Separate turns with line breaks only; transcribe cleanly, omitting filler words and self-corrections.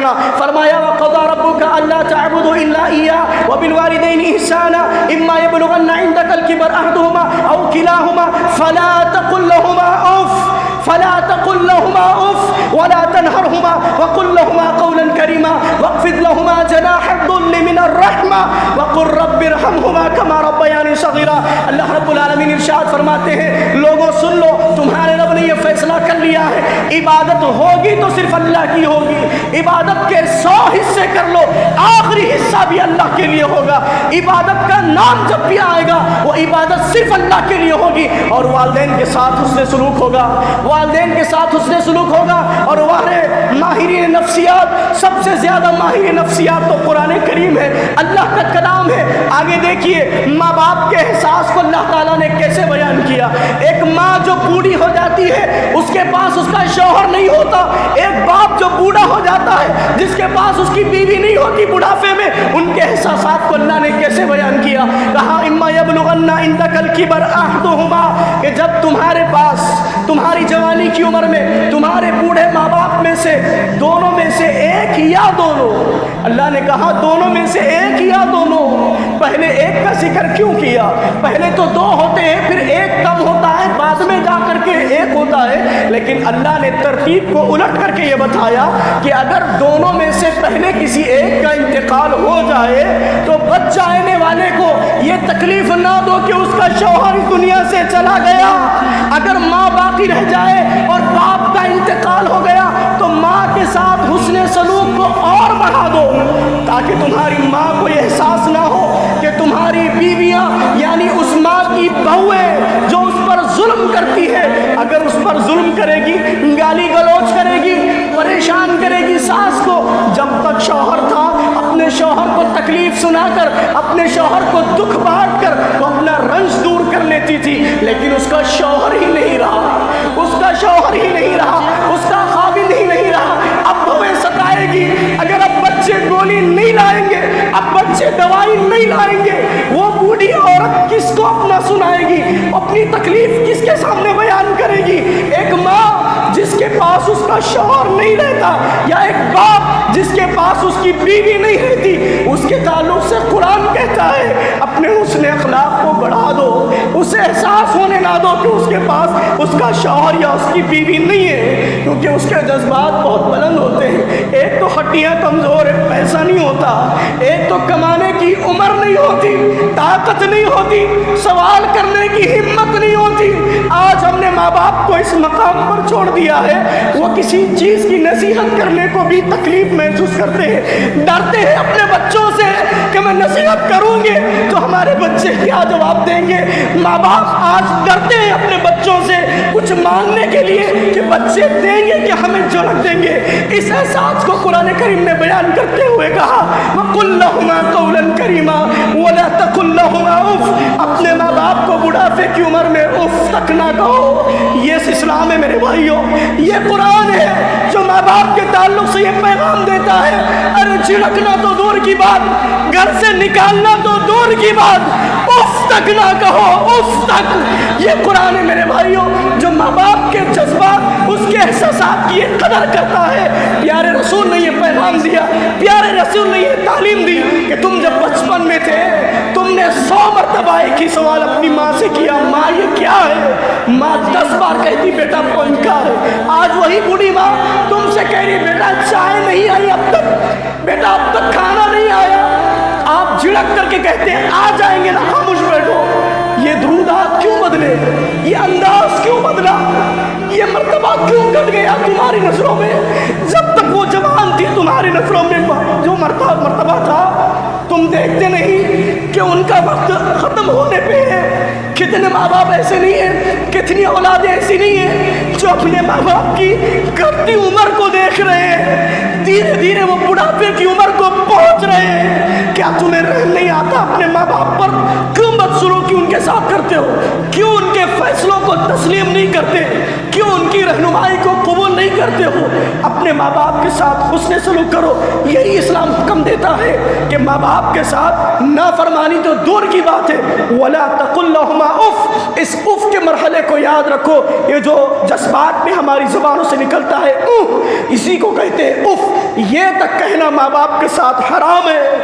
کرنا. فرمایا وَقَضَىٰ رَبُّكَ أَلَّا تَعْبُدُوا إِلَّا إِيَّاهُ وَبِالْوَالِدَيْنِ إِحْسَانًا إِمَّا يَبْلُغَنَّ عِندَكَ الْكِبَرَ أَحَدُهُمَا أَوْ كِلَاهُمَا فَلَا تَقُل لَّهُمَا أُفٍّ وَلَا تَنْهَرْهُمَا وَقُل لَّهُمَا قَوْلًا كَرِيمًا وَاخْفِضْ لَهُمَا جَنَاحَ الذُّلِّ مِنَ الرَّحْمَةِ وَقُل رَّبِّ ارْحَمْهُمَا كَمَا رَبَّيَانِي صَغِيرًا. اللہ رب العالمین ارشاد فرماتے ہیں لوگوں سن لو، تمہارے رب نے یہ فیصلہ کر لیا ہے عبادت ہوگی تو صرف اللہ کی ہوگی. عبادت کے 100 حصے کر لو، آخری حصہ بھی اللہ کے لیے ہوگا. عبادت کا نام جب بھی آئے گا وہ عبادت صرف اللہ کے لیے ہوگی. اور والدین کے ساتھ حسن سلوک ہوگا، والدین کے ساتھ حسن سلوک ہوگا. اور ماہرین نفسیات، سب سے زیادہ ماہر نفسیات تو قرآن کریم ہے، اللہ کا کلام ہے. آگے دیکھیے ماں باپ کے احساس کو اللہ تعالیٰ نے کیسے بیان کیا. ایک ماں جو بوڑھی ہو جاتی ہے اس کے پاس اس کا شوہر نہیں ہوتا. ایک باپ جو بوڑھا ہو جاتا ہے جس کے پاس اس کی بیوی نہیں ہوتی بڑھاپے میں، ان کے احساسات کو اللہ نے کیسے بیان کیا. کہا اما یبلغن عندک الکبر احدہما، کہ جب تمہارے پاس تمہاری جوانی کی عمر میں تمہارے بوڑھے ماں باپ میں سے دونوں میں سے ایک یا دونوں، اللہ نے کہا دونوں میں سے ایک یا دونوں. پہلے ایک کا ذکر کیوں کیا؟ پہلے تو 2 ہوتے ہیں، پھر ایک کم ہوتا ہے، بعد میں جا کر کے ایک ہوتا ہے. لیکن اللہ نے ترتیب کو الٹ کر کے یہ بتایا کہ اگر دونوں میں سے پہلے کسی ایک کا انتقال ہو جائے تو بچ جانے والے کو یہ تکلیف نہ دو کہ اس کا شوہر اس دنیا سے چلا گیا. اگر ماں باقی رہ جائے اور باپ کا انتقال ہو گیا تو ماں کے ساتھ حسن سلوک کو اور بڑھا دو، تاکہ تمہاری ماں کو یہ احساس نہ ہو کہ تمہاری بیویاں یعنی اس ماں کی بہویں جو اس پر ظلم کرتی ہے، اگر اس پر ظلم کرے گی، گالی گلوچ کرے گی، پریشان کرے گی ساس کو. جب تک شوہر تھا اپنے شوہر کو تکلیف سنا کر، اپنے شوہر کو دکھ بانٹ کر وہ اپنا رنج دور کر لیتی تھی. لیکن اس کا شوہر ہی نہیں رہا، اس کا شوہر ہی نہیں رہا، اس کا خاوند ہی نہیں رہا. اب بہویں ستائے گی. اگر اب بچے گولی نہیں لائیں گے، اب بچے دوائی نہیں لائیں گے، وہ بوڑھی عورت کس کو اپنا سنائے گی؟ اپنی تکلیف کس کے سامنے بیان کرے گی؟ ایک ماں جس کے پاس اس کا شوہر نہیں رہتا، یا ایک باپ جس کے پاس اس کی بیوی نہیں رہتی، اس کے تعلق سے قرآن کہتا ہے اپنے حسن اخلاق کو بڑھا دو، اسے احساس ہونے نہ دو کہ اس کے پاس اس کا شوہر یا اس کی بیوی نہیں ہے، کیونکہ اس کے جذبات بہت بلند ہوتے ہیں. ایک تو ہڈیاں کمزور ہے، پیسہ نہیں ہوتا، ایک تو کمانے کی عمر نہیں ہوتی، طاقت نہیں ہوتی، سوال کرنے کی ہمت نہیں ہوتی. آج ہم نے ماں باپ کو اس مقام پر چھوڑ دیا ہے، وہ کسی چیز کی نصیحت کرنے کو بھی تکلیف محسوس کرتے ہیں، ڈرتے ہیں اپنے بچوں سے کہ میں نصیحت کروں گے تو ہمارے بچے کیا جواب دیں گے. ماں باپ آج ڈرتے ہیں اپنے بچوں سے کچھ مانگنے کے لیے کہ بچے دیں گے کہ ہمیں جھڑک دیں گے. اس احساس کو قرآن کریم نے بیان کرتے ہوئے کہا وَقُلْ لَهُمَا قَوْلًا كَرِيمًا وَلَا تَقُلْ لَهُمَا اُفٍّ. اپنے ماں باپ کو بڑھاپے کی عمر میں اف تک نہ کہو. یہ اسلام ہے میرے بھائیوں، یہ قرآن ہے جو ماں باپ کے تعلق سے یہ پیغام دیتا ہے. ارے جھڑکنا تو دور کی بات، گھر سے نکالنا تو دور کی بات، اف تک نہ کہو، اف تک. یہ قرآن ہے میرے بھائیوں جو ماں باپ کے جذبات، اس کے احساسات کی قدر کرتا ہے. پیارے رسول نے یہ پیغام دیا، پیارے رسول نے یہ تعلیم دی کہ تم جب بچپن میں تھے تم نے 100 مرتبہ ایک ہی سوال اپنی ماں سے کیا، ماں یہ کیا ہے؟ ماں 10 بار کہتی بیٹا پنکھا ہے. آج وہی بوڑھی ماں تم سے کہہ رہی بیٹا چائے نہیں آئی اب تک، بیٹا اب تک کھانا نہیں آیا. آپ جھڑک کر کے کہتے ہیں آ جائیں گے نا، خاموش بیٹھو. یہ درودات کیوں بدلے؟ یہ انداز کیوں بدلا؟ یہ مرتبہ کیوں گھٹ گیا تمہاری نظروں میں؟ جب تک وہ جوان تھی تمہاری نظروں میں جو مرتبہ تھا تم دیکھتے نہیں کہ ان کا وقت ختم ہونے پہ ہے. کتنے ماں باپ ایسے نہیں ہیں، کتنی اولادیں ایسی نہیں ہیں جو اپنے ماں باپ کی گھٹتی عمر کو دیکھ رہے ہیں، دھیرے دھیرے وہ بڑھاپے کی عمر کو پہنچ رہے ہیں. کیا تمہیں رحم نہیں آتا اپنے ماں باپ پر؟ کیوں بدسلوکی ان کے ساتھ کرتے ہو؟ کیوں ان کے فیصلوں کو تسلیم نہیں کرتے؟ کیوں ان کی رہنمائی کو قبول نہیں کرتے ہو؟ اپنے ماں باپ کے ساتھ حسن سلوک کرو. یہی اسلام حکم دیتا ہے کہ ماں باپ کے ساتھ نافرمانی تو دور کی بات ہے، وَلَا تَقُلْ لَهُمَا اُف، اس اف کے مرحلے کو یاد رکھو۔ یہ جو جذبات میں ہماری زبانوں سے نکلتا ہے اسی کو کہتے ہیں اف، یہ تک کہنا ماں باپ کے ساتھ حرام ہے۔